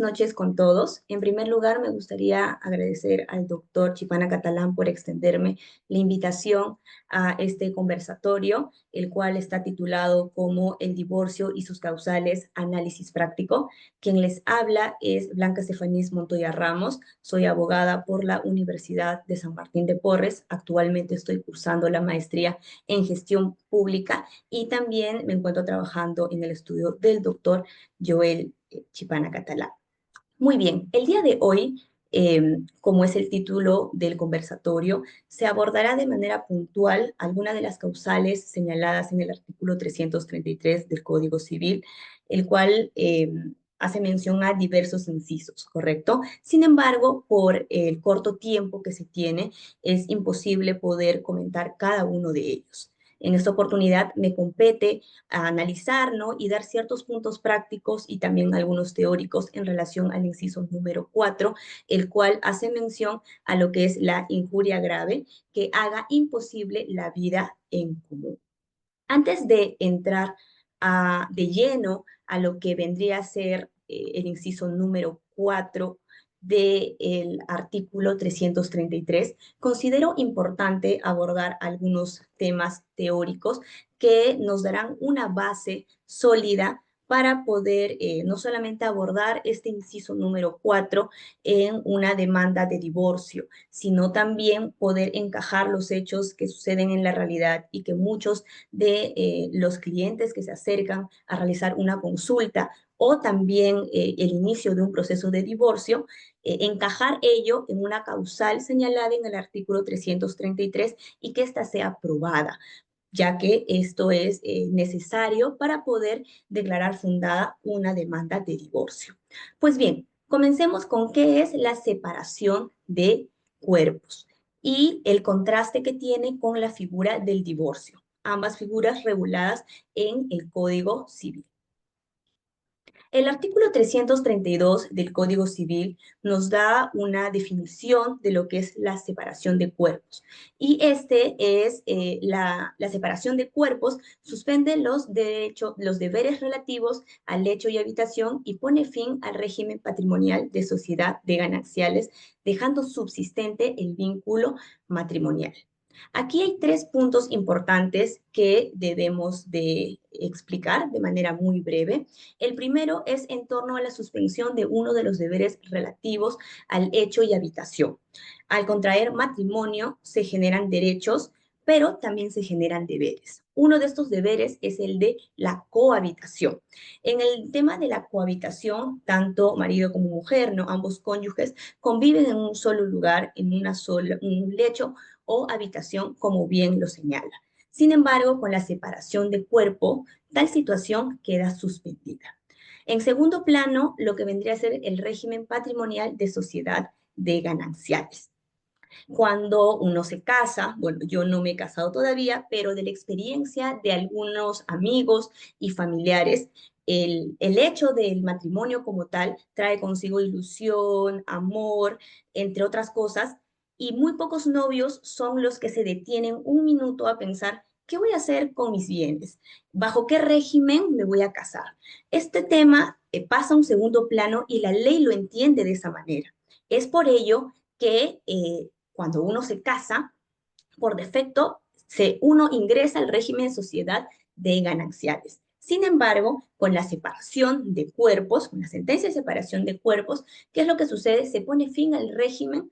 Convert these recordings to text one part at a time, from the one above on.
noches con todos. En primer lugar, me gustaría agradecer al doctor Chipana Catalán por extenderme la invitación a este conversatorio, el cual está titulado como El divorcio y sus causales, análisis práctico. Quien les habla es Blanca Estefanís Montoya Ramos. Soy abogada por la Universidad de San Martín de Porres. Actualmente estoy cursando la maestría en gestión pública y también me encuentro trabajando en el estudio del doctor Joel Chipana Catalán. Muy bien, el día de hoy, como es el título del conversatorio, se abordará de manera puntual algunas de las causales señaladas en el artículo 333 del Código Civil, el cual hace mención a diversos incisos, ¿correcto? Sin embargo, por el corto tiempo que se tiene, es imposible poder comentar cada uno de ellos. En esta oportunidad me compete a analizar, ¿no? Y dar ciertos puntos prácticos y también algunos teóricos en relación al inciso número 4, el cual hace mención a lo que es la injuria grave que haga imposible la vida en común. Antes de entrar de lleno a lo que vendría a ser el inciso número 4 del artículo 333, considero importante abordar algunos temas teóricos que nos darán una base sólida para poder no solamente abordar este inciso número 4 en una demanda de divorcio, sino también poder encajar los hechos que suceden en la realidad y que muchos de los clientes que se acercan a realizar una consulta o también el inicio de un proceso de divorcio, encajar ello en una causal señalada en el artículo 333 y que ésta sea aprobada, ya que esto es necesario para poder declarar fundada una demanda de divorcio. Pues bien, comencemos con qué es la separación de cuerpos y el contraste que tiene con la figura del divorcio, ambas figuras reguladas en el Código Civil. El artículo 332 del Código Civil nos da una definición de lo que es la separación de cuerpos. Y este es la separación de cuerpos, suspende los deberes relativos al hecho y habitación y pone fin al régimen patrimonial de sociedad de gananciales, dejando subsistente el vínculo matrimonial. Aquí hay tres puntos importantes que debemos de explicar de manera muy breve. El primero es en torno a la suspensión de uno de los deberes relativos al hecho y habitación. Al contraer matrimonio se generan derechos, pero también se generan deberes. Uno de estos deberes es el de la cohabitación. En el tema de la cohabitación, tanto marido como mujer, ¿no? Ambos cónyuges conviven en un solo lugar, en un lecho o habitación, como bien lo señala. Sin embargo, con la separación de cuerpo, tal situación queda suspendida. En segundo plano, lo que vendría a ser el régimen patrimonial de sociedad de gananciales. Cuando uno se casa, bueno, yo no me he casado todavía, pero de la experiencia de algunos amigos y familiares, el hecho del matrimonio como tal trae consigo ilusión, amor, entre otras cosas, y muy pocos novios son los que se detienen un minuto a pensar, ¿qué voy a hacer con mis bienes? ¿Bajo qué régimen me voy a casar? Este tema pasa a un segundo plano y la ley lo entiende de esa manera. Es por ello que cuando uno se casa, por defecto, uno ingresa al régimen de sociedad de gananciales. Sin embargo, con la separación de cuerpos, con la sentencia de separación de cuerpos, ¿qué es lo que sucede? Se pone fin al régimen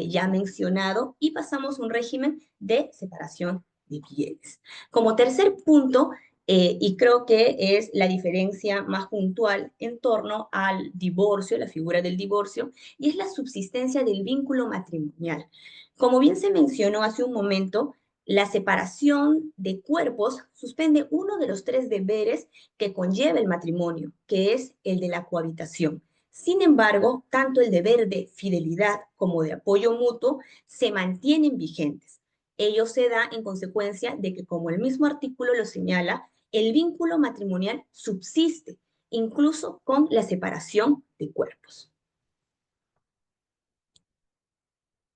ya mencionado y pasamos a un régimen de separación de bienes. Como tercer punto, y creo que es la diferencia más puntual en torno al divorcio, la figura del divorcio, y es la subsistencia del vínculo matrimonial. Como bien se mencionó hace un momento, la separación de cuerpos suspende uno de los tres deberes que conlleva el matrimonio, que es el de la cohabitación. Sin embargo, tanto el deber de fidelidad como de apoyo mutuo se mantienen vigentes. Ello se da en consecuencia de que, como el mismo artículo lo señala, el vínculo matrimonial subsiste, incluso con la separación de cuerpos.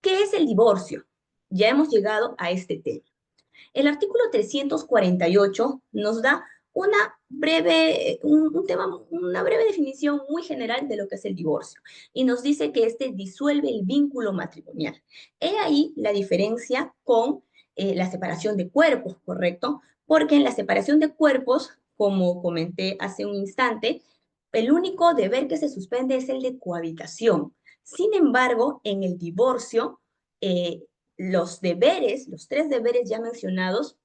¿Qué es el divorcio? Ya hemos llegado a este tema. El artículo 348 nos da una breve definición muy general de lo que es el divorcio. Y nos dice que este disuelve el vínculo matrimonial. He ahí la diferencia con la separación de cuerpos, ¿correcto? Porque en la separación de cuerpos, como comenté hace un instante, el único deber que se suspende es el de cohabitación. Sin embargo, en el divorcio, los deberes, los tres deberes ya mencionados,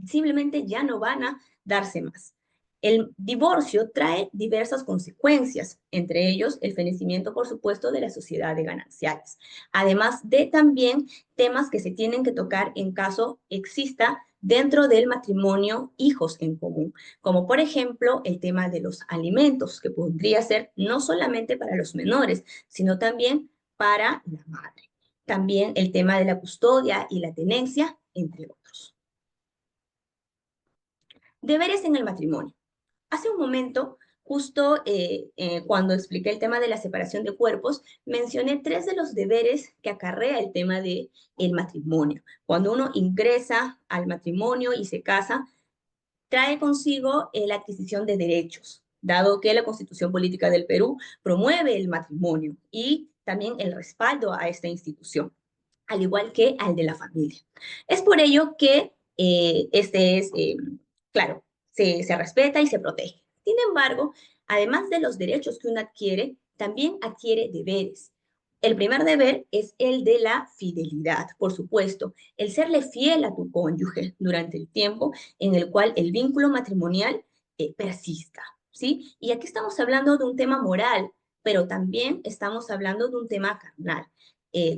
simplemente ya no van a darse más. El divorcio trae diversas consecuencias, entre ellos el fenecimiento, por supuesto, de la sociedad de gananciales, además de también temas que se tienen que tocar en caso exista dentro del matrimonio hijos en común, como por ejemplo el tema de los alimentos, que podría ser no solamente para los menores, sino también para la madre. También el tema de la custodia y la tenencia, entre otros. Deberes en el matrimonio. Hace un momento, justo cuando expliqué el tema de la separación de cuerpos, mencioné tres de los deberes que acarrea el tema del matrimonio. Cuando uno ingresa al matrimonio y se casa, trae consigo la adquisición de derechos, dado que la Constitución Política del Perú promueve el matrimonio y también el respaldo a esta institución, al igual que al de la familia. Es por ello que claro, se respeta y se protege. Sin embargo, además de los derechos que uno adquiere, también adquiere deberes. El primer deber es el de la fidelidad, por supuesto, el serle fiel a tu cónyuge durante el tiempo en el cual el vínculo matrimonial persista, ¿sí? Y aquí estamos hablando de un tema moral, pero también estamos hablando de un tema carnal.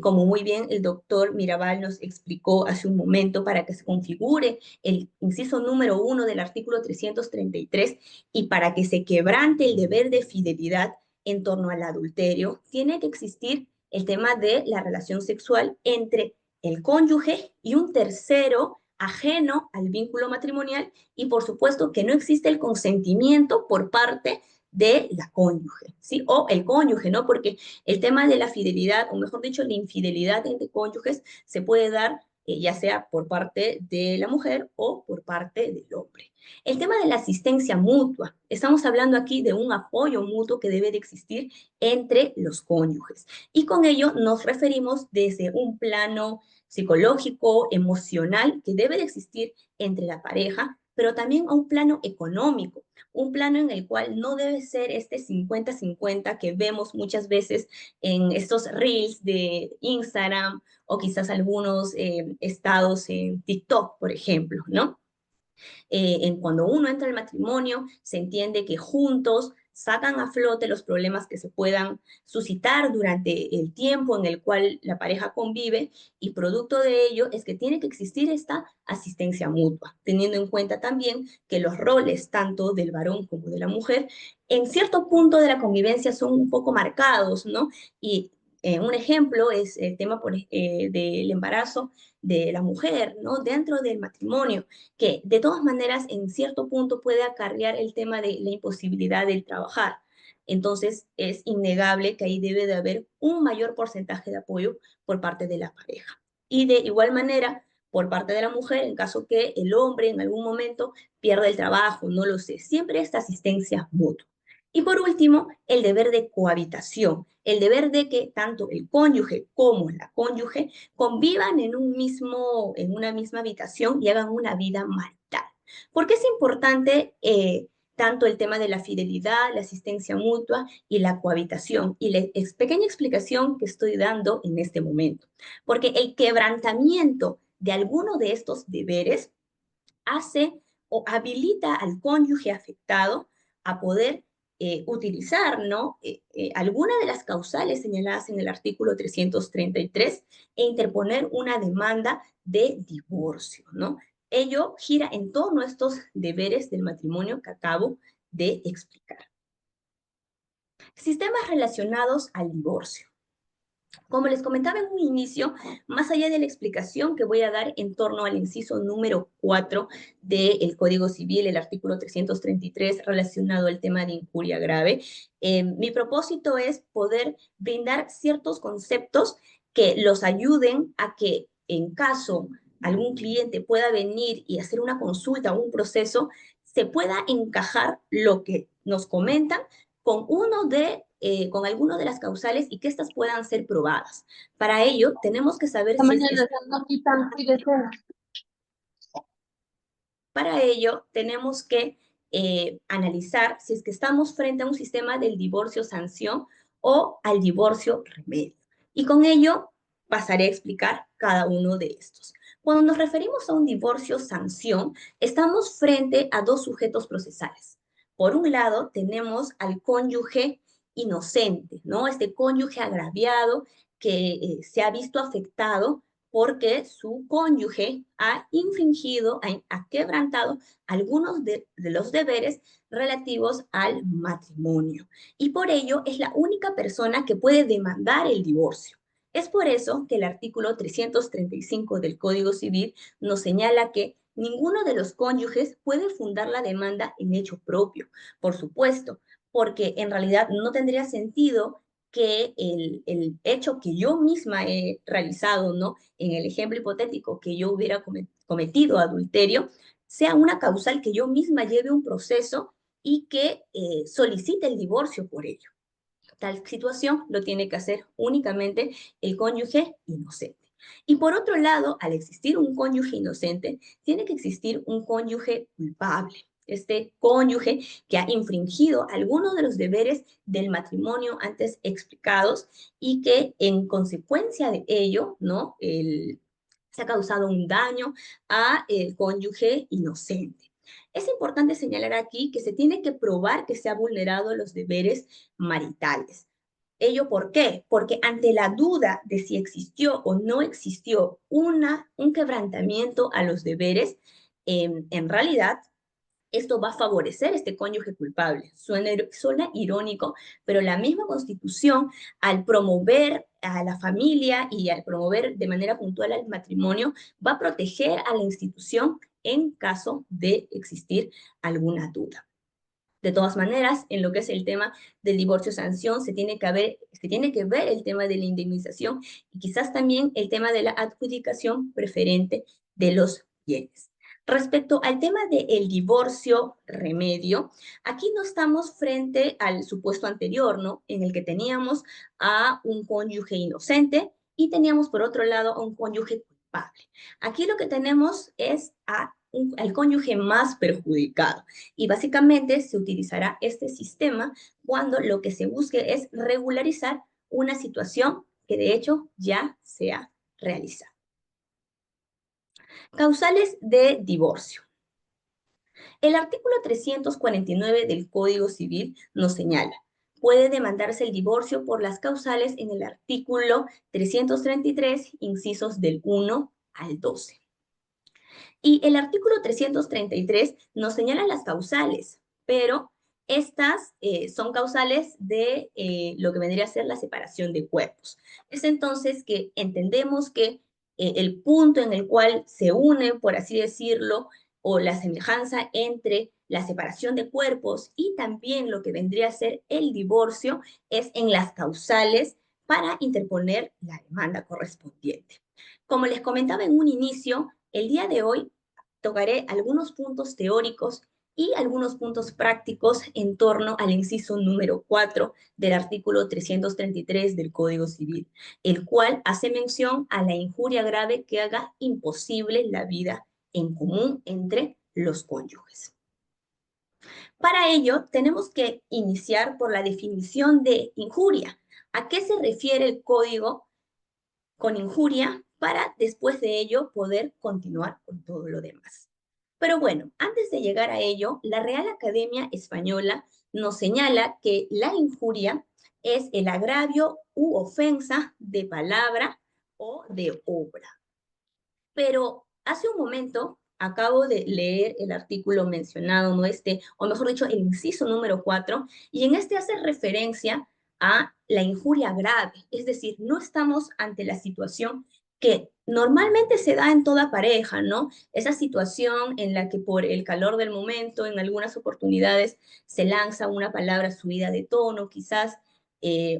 Como muy bien el doctor Mirabal nos explicó hace un momento, para que se configure el inciso número 1 del artículo 333 y para que se quebrante el deber de fidelidad en torno al adulterio, tiene que existir el tema de la relación sexual entre el cónyuge y un tercero ajeno al vínculo matrimonial y por supuesto que no existe el consentimiento por parte de la cónyuge, ¿sí? O el cónyuge, ¿no? Porque el tema de la fidelidad, o mejor dicho, la infidelidad entre cónyuges se puede dar ya sea por parte de la mujer o por parte del hombre. El tema de la asistencia mutua, estamos hablando aquí de un apoyo mutuo que debe de existir entre los cónyuges. Y con ello nos referimos desde un plano psicológico, emocional, que debe de existir entre la pareja, pero también a un plano económico, un plano en el cual no debe ser este 50-50 que vemos muchas veces en estos reels de Instagram o quizás algunos estados en TikTok, por ejemplo, ¿no? Cuando uno entra al matrimonio, se entiende que juntos sacan a flote los problemas que se puedan suscitar durante el tiempo en el cual la pareja convive y producto de ello es que tiene que existir esta asistencia mutua, teniendo en cuenta también que los roles tanto del varón como de la mujer en cierto punto de la convivencia son un poco marcados, ¿no? Y un ejemplo es el tema del embarazo de la mujer, ¿no? Dentro del matrimonio que de todas maneras en cierto punto puede acarrear el tema de la imposibilidad del trabajar. Entonces es innegable que ahí debe de haber un mayor porcentaje de apoyo por parte de la pareja. Y de igual manera, por parte de la mujer, en caso que el hombre en algún momento pierda el trabajo, no lo sé, siempre esta asistencia mutua. Y por último, el deber de cohabitación, el deber de que tanto el cónyuge como la cónyuge convivan en una misma habitación y hagan una vida marital. ¿Por qué es importante tanto el tema de la fidelidad, la asistencia mutua y la cohabitación? Y la pequeña explicación que estoy dando en este momento. Porque el quebrantamiento de alguno de estos deberes hace o habilita al cónyuge afectado a poder utilizar, ¿no? Alguna de las causales señaladas en el artículo 333 e interponer una demanda de divorcio, ¿no? Ello gira en torno a estos deberes del matrimonio que acabo de explicar. Sistemas relacionados al divorcio. Como les comentaba en un inicio, más allá de la explicación que voy a dar en torno al inciso número 4 del Código Civil, el artículo 333 relacionado al tema de injuria grave, mi propósito es poder brindar ciertos conceptos que los ayuden a que en caso algún cliente pueda venir y hacer una consulta o un proceso, se pueda encajar lo que nos comentan con alguno de las causales y que éstas puedan ser probadas. Para ello, tenemos que saber La si es que mañana no quitan y desean. Para ello, tenemos que analizar si es que estamos frente a un sistema del divorcio-sanción o al divorcio-remedio. Y con ello pasaré a explicar cada uno de estos. Cuando nos referimos a un divorcio-sanción, estamos frente a dos sujetos procesales. Por un lado, tenemos al cónyuge inocente, ¿no? Este cónyuge agraviado que se ha visto afectado porque su cónyuge ha infringido, ha quebrantado algunos de los deberes relativos al matrimonio. Y por ello es la única persona que puede demandar el divorcio. Es por eso que el artículo 335 del Código Civil nos señala que ninguno de los cónyuges puede fundar la demanda en hecho propio, por supuesto, porque en realidad no tendría sentido que el hecho que yo misma he realizado, ¿no? En el ejemplo hipotético que yo hubiera cometido adulterio, sea una causal que yo misma lleve un proceso y que solicite el divorcio por ello. Tal situación lo tiene que hacer únicamente el cónyuge inocente. Y por otro lado, al existir un cónyuge inocente, tiene que existir un cónyuge culpable. Este cónyuge que ha infringido algunos de los deberes del matrimonio antes explicados y que en consecuencia de ello, ¿no? Se ha causado un daño a el cónyuge inocente. Es importante señalar aquí que se tiene que probar que se ha vulnerado los deberes maritales. ¿Ello por qué? Porque ante la duda de si existió o no existió un quebrantamiento a los deberes, en realidad esto va a favorecer este cónyuge culpable. Suena irónico, pero la misma Constitución, al promover a la familia y al promover de manera puntual al matrimonio, va a proteger a la institución en caso de existir alguna duda. De todas maneras, en lo que es el tema del divorcio-sanción, se tiene que ver el tema de la indemnización y quizás también el tema de la adjudicación preferente de los bienes. Respecto al tema del divorcio-remedio, aquí no estamos frente al supuesto anterior, ¿no? En el que teníamos a un cónyuge inocente y teníamos por otro lado a un cónyuge culpable. Aquí lo que tenemos es al cónyuge más perjudicado. Y básicamente se utilizará este sistema cuando lo que se busque es regularizar una situación que de hecho ya se ha realizado. Causales de divorcio. El artículo 349 del Código Civil nos señala, puede demandarse el divorcio por las causales en el artículo 333, incisos del 1 al 12. Y el artículo 333 nos señala las causales, pero estas son causales de lo que vendría a ser la separación de cuerpos. Es entonces que entendemos que el punto en el cual se une, por así decirlo, o la semejanza entre la separación de cuerpos y también lo que vendría a ser el divorcio es en las causales para interponer la demanda correspondiente. Como les comentaba en un inicio, el día de hoy tocaré algunos puntos teóricos y algunos puntos prácticos en torno al inciso número 4 del artículo 333 del Código Civil, el cual hace mención a la injuria grave que haga imposible la vida en común entre los cónyuges. Para ello, tenemos que iniciar por la definición de injuria. ¿A qué se refiere el código con injuria para después de ello poder continuar con todo lo demás? Pero bueno, antes de llegar a ello, la Real Academia Española nos señala que la injuria es el agravio u ofensa de palabra o de obra. Pero hace un momento acabo de leer el artículo mencionado, ¿no? O mejor dicho, el inciso número 4, y en este hace referencia a la injuria grave, es decir, no estamos ante la situación que normalmente se da en toda pareja, ¿no? Esa situación en la que por el calor del momento, en algunas oportunidades, se lanza una palabra subida de tono, quizás,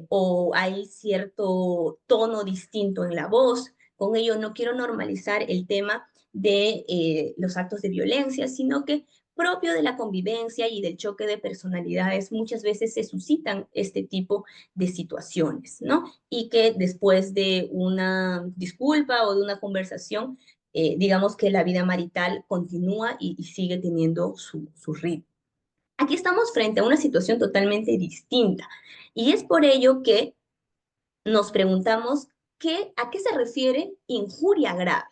o hay cierto tono distinto en la voz, Con ello no quiero normalizar el tema de los actos de violencia, sino que propio de la convivencia y del choque de personalidades, muchas veces se suscitan este tipo de situaciones, ¿no? Y que después de una disculpa o de una conversación, digamos que la vida marital continúa y sigue teniendo su ritmo. Aquí estamos frente a una situación totalmente distinta y es por ello que nos preguntamos a qué se refiere injuria grave,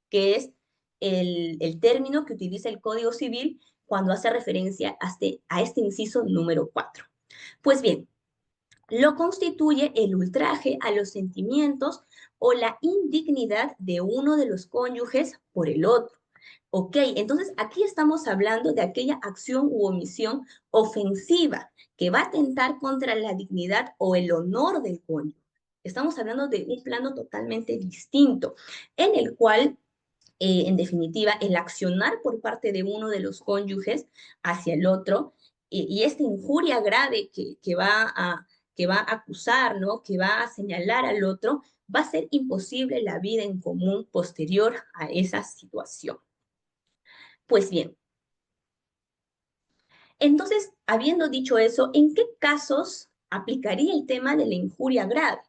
que es el término que utiliza el Código Civil cuando hace referencia a este inciso número 4. Pues bien, lo constituye el ultraje a los sentimientos o la indignidad de uno de los cónyuges por el otro. Ok, entonces aquí estamos hablando de aquella acción u omisión ofensiva que va a atentar contra la dignidad o el honor del cónyuge. Estamos hablando de un plano totalmente distinto, en el cual, en definitiva, el accionar por parte de uno de los cónyuges hacia el otro y esta injuria grave que va a acusar, ¿no? Que va a señalar al otro, va a ser imposible la vida en común posterior a esa situación. Pues bien, entonces, habiendo dicho eso, ¿en qué casos aplicaría el tema de la injuria grave?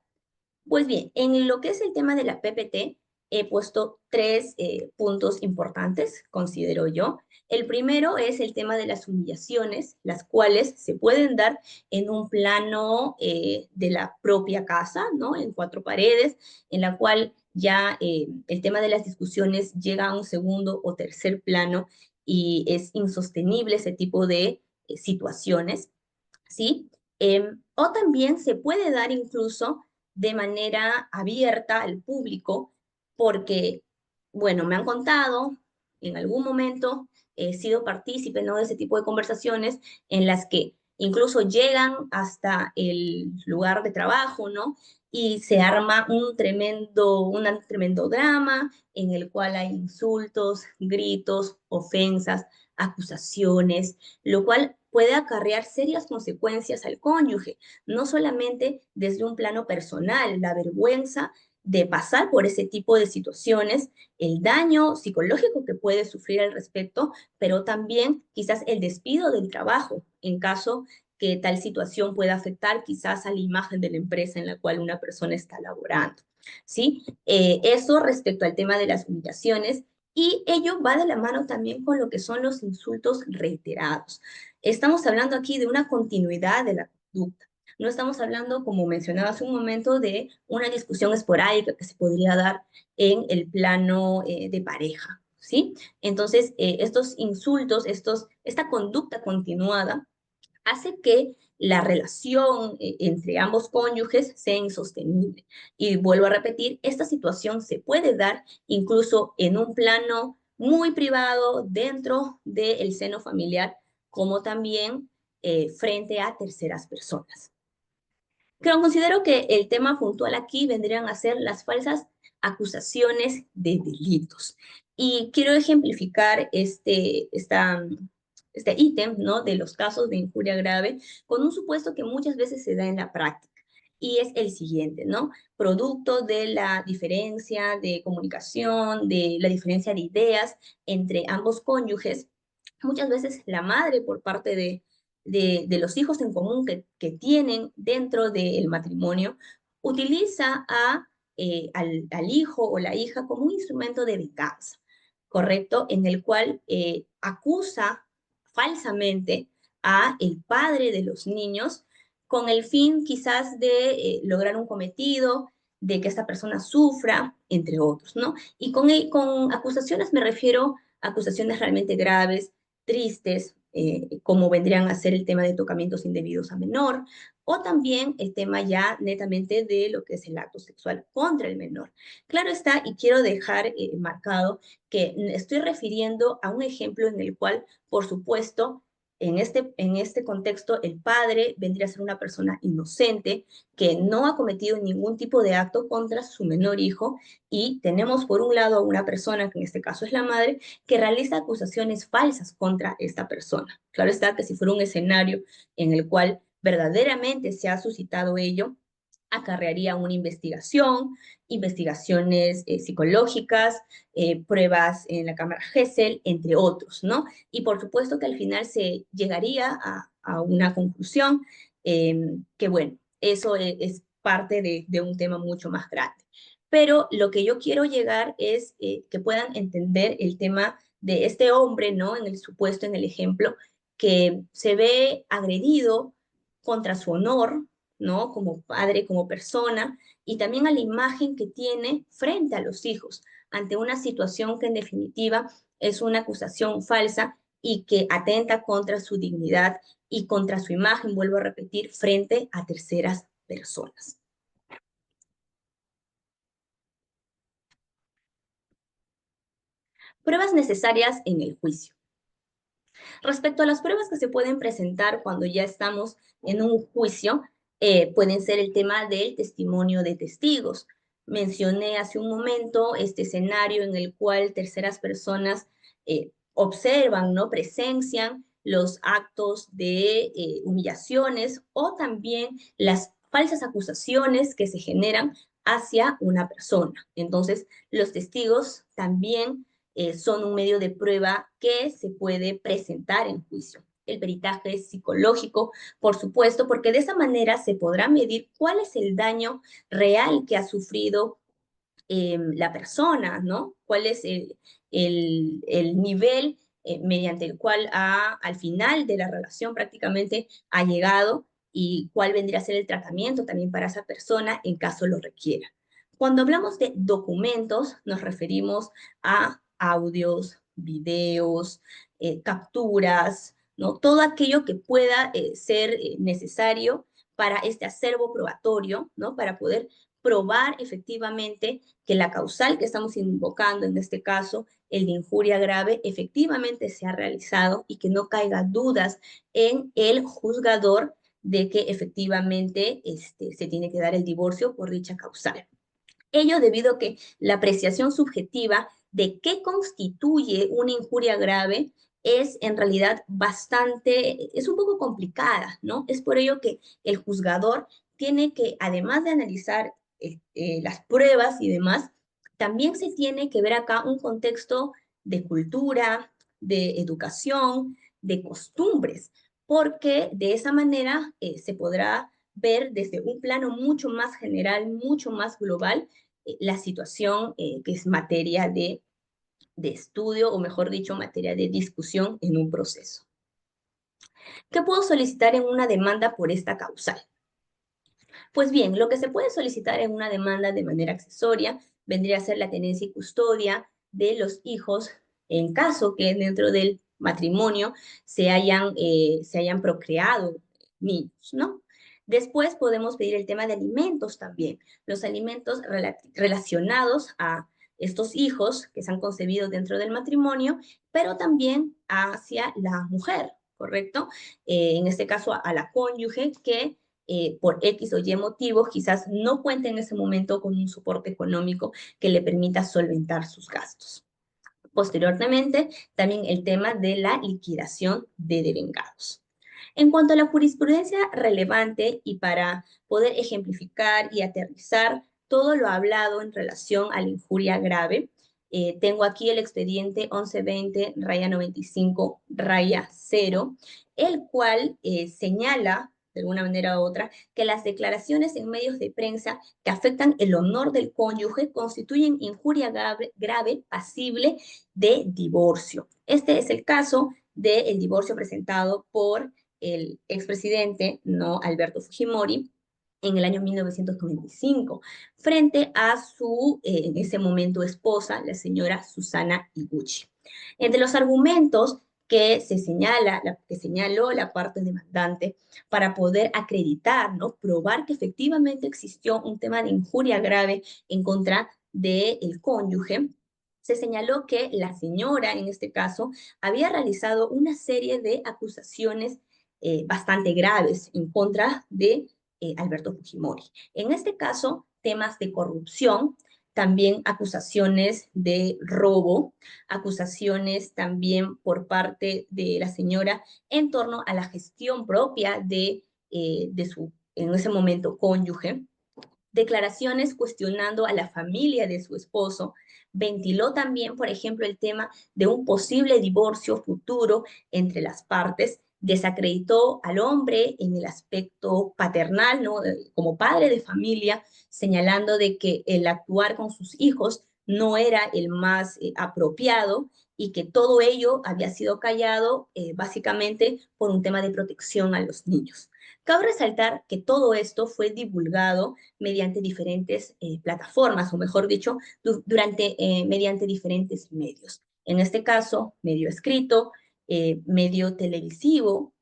Pues bien, en lo que es el tema de la PPT, he puesto tres puntos importantes, considero yo. El primero es el tema de las humillaciones, las cuales se pueden dar en un plano de la propia casa, ¿no? En cuatro paredes, en la cual ya el tema de las discusiones llega a un segundo o tercer plano y es insostenible ese tipo de situaciones. ¿Sí? O también se puede dar incluso de manera abierta al público, porque, bueno, me han contado, en algún momento he sido partícipe, ¿no? De ese tipo de conversaciones en las que incluso llegan hasta el lugar de trabajo, ¿no? Y se arma un tremendo drama en el cual hay insultos, gritos, ofensas, acusaciones, lo cual puede acarrear serias consecuencias al cónyuge, no solamente desde un plano personal, la vergüenza de pasar por ese tipo de situaciones, el daño psicológico que puede sufrir al respecto, pero también quizás el despido del trabajo en caso que tal situación pueda afectar quizás a la imagen de la empresa en la cual una persona está laborando. ¿Sí? Eso respecto al tema de las humillaciones y ello va de la mano también con lo que son los insultos reiterados. Estamos hablando aquí de una continuidad de la conducta. No estamos hablando, como mencionaba hace un momento, de una discusión esporádica que se podría dar en el plano de pareja, ¿sí? Entonces, estos insultos, esta conducta continuada hace que la relación entre ambos cónyuges sea insostenible. Y vuelvo a repetir, esta situación se puede dar incluso en un plano muy privado dentro del seno familiar, como también frente a terceras personas. Pero considero que el tema puntual aquí vendrían a ser las falsas acusaciones de delitos. Y quiero ejemplificar este ítem, ¿no? De los casos de injuria grave con un supuesto que muchas veces se da en la práctica. Y es el siguiente, ¿no? Producto de la diferencia de comunicación, de la diferencia de ideas entre ambos cónyuges, muchas veces la madre por parte de los hijos en común que tienen dentro del matrimonio, utiliza al hijo o la hija como un instrumento de venganza, ¿correcto? En el cual acusa falsamente a el padre de los niños con el fin quizás de lograr un cometido, de que esta persona sufra, entre otros, ¿no? Y con acusaciones me refiero a acusaciones realmente graves, tristes, como vendrían a ser el tema de tocamientos indebidos a menor, o también el tema ya netamente de lo que es el acto sexual contra el menor. Claro está, y quiero dejar marcado que estoy refiriendo a un ejemplo en el cual, por supuesto, en este contexto, el padre vendría a ser una persona inocente que no ha cometido ningún tipo de acto contra su menor hijo y tenemos por un lado a una persona, que en este caso es la madre, que realiza acusaciones falsas contra esta persona. Claro está que si fuera un escenario en el cual verdaderamente se ha suscitado ello, acarrearía una investigación, investigaciones psicológicas, pruebas en la cámara Gesell, entre otros, ¿no? Y por supuesto que al final se llegaría a una conclusión que, bueno, eso es parte de un tema mucho más grande. Pero lo que yo quiero llegar es que puedan entender el tema de este hombre, ¿no? En el supuesto, en el ejemplo, que se ve agredido contra su honor, ¿no? Como padre, como persona, y también a la imagen que tiene frente a los hijos, ante una situación que en definitiva es una acusación falsa y que atenta contra su dignidad y contra su imagen, vuelvo a repetir, frente a terceras personas. Pruebas necesarias en el juicio. Respecto a las pruebas que se pueden presentar cuando ya estamos en un juicio, pueden ser el tema del testimonio de testigos. Mencioné hace un momento este escenario en el cual terceras personas observan, ¿no? Presencian los actos de humillaciones o también las falsas acusaciones que se generan hacia una persona. Entonces, los testigos también son un medio de prueba que se puede presentar en juicio. El peritaje psicológico, por supuesto, porque de esa manera se podrá medir cuál es el daño real que ha sufrido la persona, ¿no? ¿Cuál es el nivel mediante el cual al final de la relación prácticamente ha llegado y cuál vendría a ser el tratamiento también para esa persona en caso lo requiera? Cuando hablamos de documentos, nos referimos a audios, videos, capturas, ¿no? Todo aquello que pueda ser necesario para este acervo probatorio, ¿no? Para poder probar efectivamente que la causal que estamos invocando, en este caso, el de injuria grave, efectivamente se ha realizado y que no caiga dudas en el juzgador de que efectivamente se tiene que dar el divorcio por dicha causal. Ello debido a que la apreciación subjetiva de qué constituye una injuria grave es en realidad es un poco complicada, ¿no? Es por ello que el juzgador tiene que, además de analizar las pruebas y demás, también se tiene que ver acá un contexto de cultura, de educación, de costumbres, porque de esa manera se podrá ver desde un plano mucho más general, mucho más global, la situación que es materia de estudio, o mejor dicho, materia de discusión en un proceso. ¿Qué puedo solicitar en una demanda por esta causal? Pues bien, lo que se puede solicitar en una demanda de manera accesoria vendría a ser la tenencia y custodia de los hijos en caso que dentro del matrimonio se hayan procreado niños, ¿no? Después podemos pedir el tema de alimentos también, los alimentos relacionados a estos hijos que se han concebido dentro del matrimonio, pero también hacia la mujer, ¿correcto? En este caso a la cónyuge que por X o Y motivos, quizás no cuente en ese momento con un soporte económico que le permita solventar sus gastos. Posteriormente, también el tema de la liquidación de devengados. En cuanto a la jurisprudencia relevante y para poder ejemplificar y aterrizar todo lo hablado en relación a la injuria grave, tengo aquí el expediente 1120-95-0, el cual señala de alguna manera u otra, que las declaraciones en medios de prensa que afectan el honor del cónyuge constituyen injuria grave pasible de divorcio. Este es el caso del divorcio presentado por el expresidente, ¿no? Alberto Fujimori, en el año 1995, frente a su, en ese momento, esposa, la señora Susana Iguchi. Entre los argumentos que que señaló la parte demandante para poder acreditar, ¿no? Probar que efectivamente existió un tema de injuria grave en contra del cónyuge, se señaló que la señora, en este caso, había realizado una serie de acusaciones bastante graves en contra de Alberto Fujimori. En este caso, temas de corrupción, también acusaciones de robo, acusaciones también por parte de la señora en torno a la gestión propia de su, en ese momento, cónyuge, declaraciones cuestionando a la familia de su esposo, ventiló también, por ejemplo, el tema de un posible divorcio futuro entre las partes, desacreditó al hombre en el aspecto paternal, ¿no? Como padre de familia, señalando de que el actuar con sus hijos no era el más apropiado y que todo ello había sido callado básicamente por un tema de protección a los niños. Cabe resaltar que todo esto fue divulgado mediante diferentes plataformas, o mejor dicho, mediante diferentes medios. En este caso, medio escrito, medio televisivo,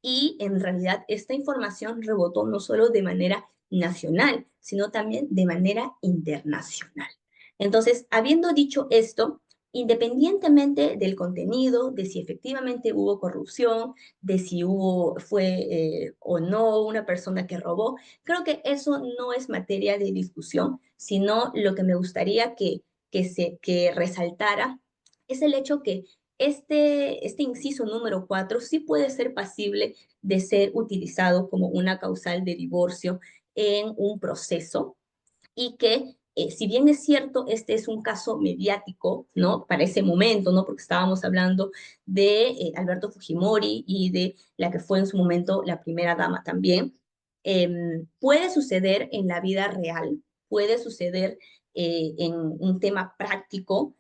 y en realidad esta información rebotó no solo de manera nacional, sino también de manera internacional. Entonces, habiendo dicho esto, independientemente del contenido, de si efectivamente hubo corrupción, de si fue o no una persona que robó, creo que eso no es materia de discusión, sino lo que me gustaría que resaltara es el hecho que este inciso número 4 sí puede ser pasible de ser utilizado como una causal de divorcio en un proceso y que, si bien es cierto, este es un caso mediático, ¿no? Para ese momento, ¿no? Porque estábamos hablando de Alberto Fujimori y de la que fue en su momento la primera dama también, puede suceder en la vida real, puede suceder en un tema práctico,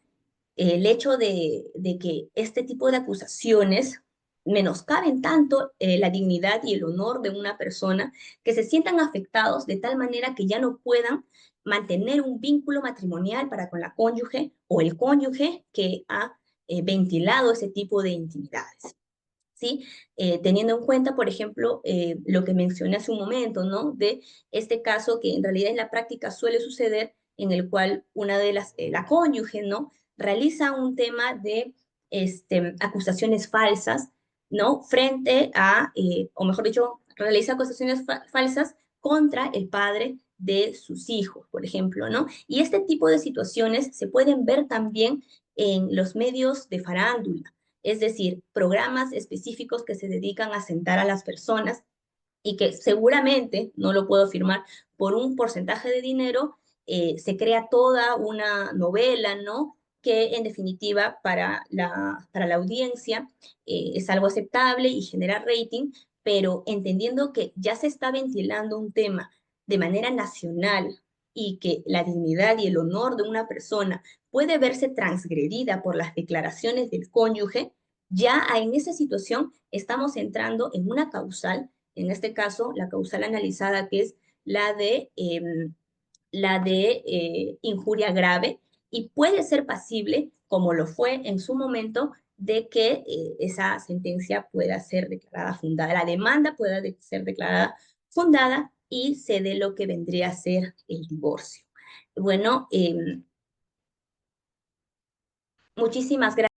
el hecho de que este tipo de acusaciones menoscaben tanto la dignidad y el honor de una persona, que se sientan afectados de tal manera que ya no puedan mantener un vínculo matrimonial para con la cónyuge o el cónyuge que ha ventilado ese tipo de intimidades. ¿Sí? Teniendo en cuenta, por ejemplo, lo que mencioné hace un momento, ¿no? De este caso que en realidad en la práctica suele suceder, en el cual una de la cónyuge, ¿no? Realiza un tema de acusaciones falsas, ¿no? Frente a, o mejor dicho, realiza acusaciones falsas contra el padre de sus hijos, por ejemplo, ¿no? Y este tipo de situaciones se pueden ver también en los medios de farándula, es decir, programas específicos que se dedican a sentar a las personas y que seguramente, no lo puedo afirmar, por un porcentaje de dinero se crea toda una novela, ¿no? Que en definitiva para la audiencia es algo aceptable y genera rating, pero entendiendo que ya se está ventilando un tema de manera nacional y que la dignidad y el honor de una persona puede verse transgredida por las declaraciones del cónyuge, ya en esa situación estamos entrando en una causal, en este caso la causal analizada que es la de injuria grave, y puede ser pasible, como lo fue en su momento, de que esa sentencia pueda ser declarada fundada, la demanda pueda ser declarada fundada y se dé lo que vendría a ser el divorcio. Bueno, muchísimas gracias.